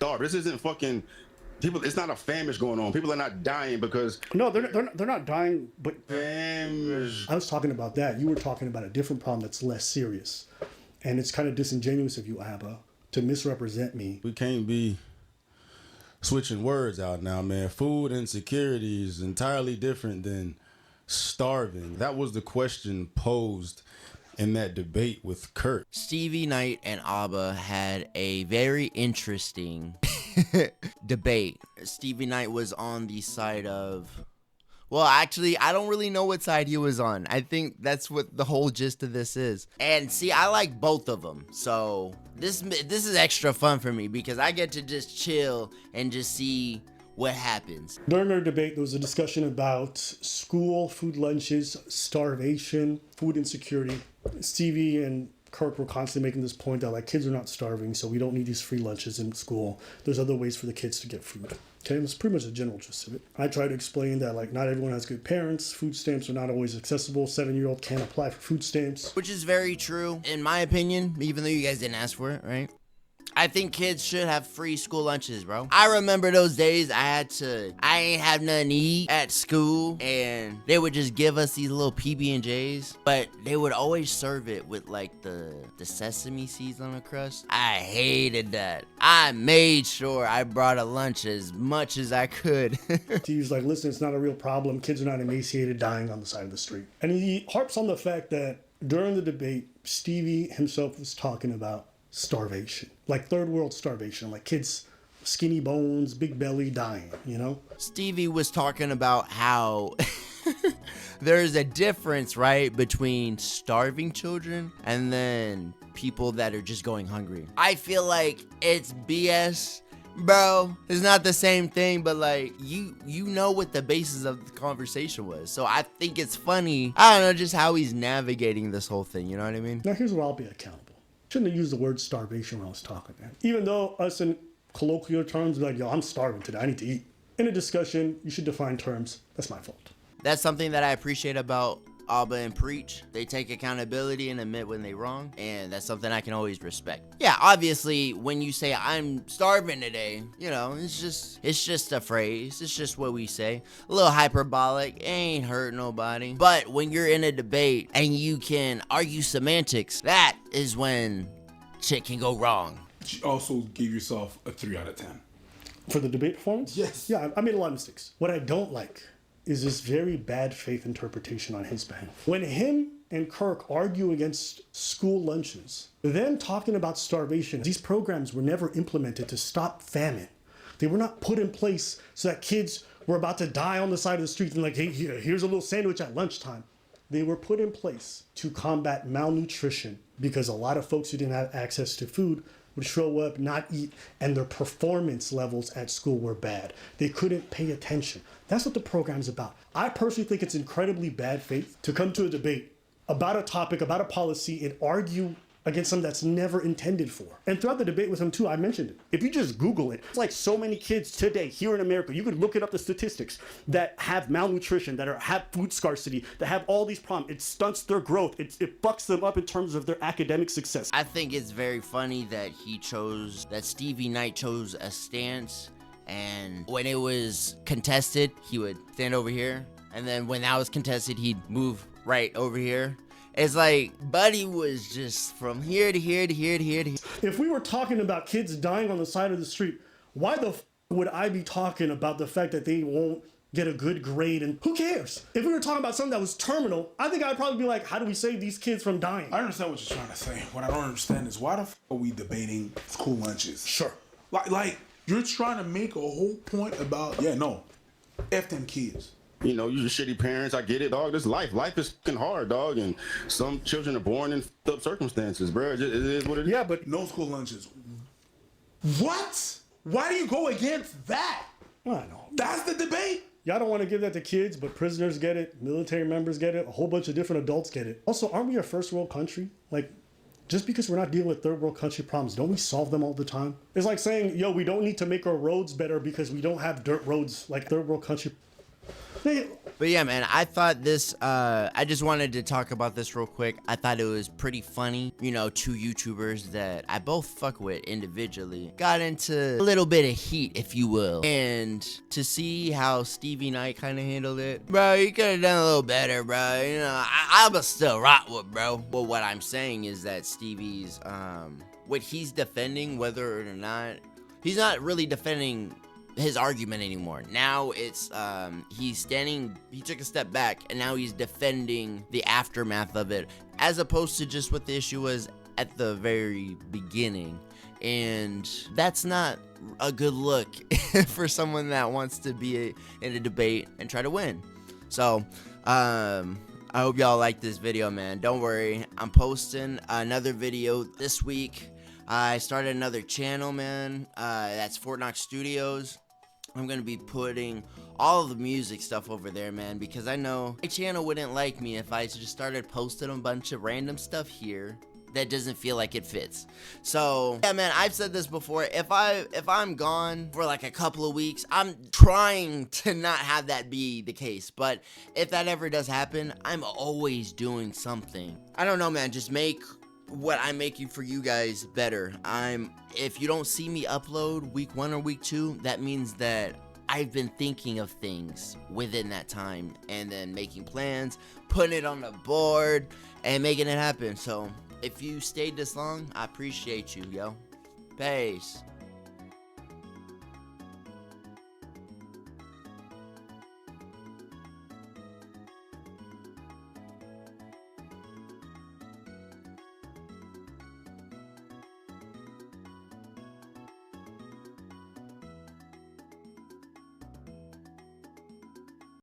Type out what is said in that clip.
starving. This isn't fucking people. It's not a famish going on. People are not dying because no, they're not dying. But famish. I was talking about that. You were talking about a different problem that's less serious, and it's kind of disingenuous of you, Abba, to misrepresent me. We can't be switching words out now, man. Food insecurity is entirely different than starving. That was the question posed in that debate with Kurt. Stevie Knight and Abba had a very interesting debate. Stevie Knight was on the side of... Well, actually, I don't really know what side he was on. I think that's what the whole gist of this is. And see, I like both of them. So this is extra fun for me because I get to just chill and just see what happens. During our debate, there was a discussion about school, food lunches, starvation, food insecurity. Stevie and Kirk were constantly making this point that like kids are not starving, so we don't need these free lunches in school. There's other ways for the kids to get food. Okay, that's pretty much the general gist of it. I try to explain that like not everyone has good parents. Food stamps are not always accessible. 7-year-old can't apply for food stamps. Which is very true, in my opinion, even though you guys didn't ask for it, right? I think kids should have free school lunches, bro. I remember those days I ain't have nothing to eat at school, and they would just give us these little PB&Js, but they would always serve it with like the sesame seeds on the crust. I hated that. I made sure I brought a lunch as much as I could. He was like, listen, it's not a real problem. Kids are not emaciated, dying on the side of the street. And he harps on the fact that during the debate, Stevie himself was talking about starvation, like third world starvation, like kids, skinny bones, big belly, dying, you know? Stevie was talking about how there's a difference, right, between starving children and then people that are just going hungry. I feel like it's BS. Bro, it's not the same thing, but like you know what the basis of the conversation was. So I think it's funny. I don't know, just how he's navigating this whole thing, you know what I mean? Now here's where I'll be accountable. Shouldn't have used the word starvation when I was talking, man. Even though us in colloquial terms, like, yo, I'm starving today, I need to eat. In a discussion, you should define terms. That's my fault. That's something that I appreciate about Abba and Preach. They take accountability and admit when they're wrong, and that's something I can always respect. Yeah, obviously, when you say I'm starving today, you know, it's just a phrase. It's just what we say. A little hyperbolic. It ain't hurt nobody. But when you're in a debate and you can argue semantics, that is when shit can go wrong. You also give yourself a 3 out of 10. For the debate performance? Yes. Yeah, I made a lot of mistakes. What I don't like is this very bad faith interpretation on his behalf. When him and Kirk argue against school lunches, them talking about starvation, these programs were never implemented to stop famine. They were not put in place so that kids were about to die on the side of the street and like, hey, here's a little sandwich at lunchtime. They were put in place to combat malnutrition because a lot of folks who didn't have access to food would show up, not eat, and their performance levels at school were bad. They couldn't pay attention. That's what the program's about. I personally think it's incredibly bad faith to come to a debate about a topic, about a policy, and argue against something that's never intended for. And throughout the debate with him too, I mentioned it. If you just Google it, it's like so many kids today here in America, you could look it up the statistics, that have malnutrition, that have food scarcity, that have all these problems. It stunts their growth. It fucks them up in terms of their academic success. I think it's very funny that Stevie Knight chose a stance, and when it was contested, he would stand over here, and then when that was contested, he'd move right over here. It's like, buddy was just from here to here to here to here to here. If we were talking about kids dying on the side of the street, why the would I be talking about the fact that they won't get a good grade? And who cares? If we were talking about something that was terminal, I think I'd probably be like, how do we save these kids from dying? I understand what you're trying to say. What I don't understand is why the f are we debating school lunches? Sure. Like you're trying to make a whole point about, F them kids. You know, you're shitty parents. I get it, dog. This life. Life is fucking hard, dog. And some children are born in fucked up circumstances, bro. It is what it is. Yeah, but no school lunches. What? Why do you go against that? I know. That's the debate. Y'all don't want to give that to kids, but prisoners get it, military members get it, a whole bunch of different adults get it. Also, aren't we a first world country? Like, just because we're not dealing with third world country problems, don't we solve them all the time? It's like saying, yo, we don't need to make our roads better because we don't have dirt roads like third world country. But yeah, man, I thought this, I just wanted to talk about this real quick. I thought it was pretty funny. You know, two YouTubers that I both fuck with individually got into a little bit of heat, if you will. And to see how Stevie Knight kind of handled it, bro, you could have done a little better, bro. You know, I'ma still rock with, bro. Well, what I'm saying is that Stevie's, what he's defending, whether or not, he's not really defending his argument anymore. Now it's he took a step back and now he's defending the aftermath of it, as opposed to just what the issue was at the very beginning. And that's not a good look for someone that wants to be in a debate and try to win. So I hope y'all like this video, man. Don't worry, I'm posting another video this week. I started another channel, man. That's Fort Knox Studios. I'm gonna be putting all of the music stuff over there, man, because I know my channel wouldn't like me if I just started posting a bunch of random stuff here that doesn't feel like it fits. So yeah, man, I've said this before. If I'm gone for like a couple of weeks, I'm trying to not have that be the case. But if that ever does happen, I'm always doing something. I don't know, man. Just make what I'm making for you guys better. If you don't see me upload week 1 or week 2, that means that I've been thinking of things within that time and then making plans, putting it on the board and making it happen. So if you stayed this long, I appreciate you, yo. Peace.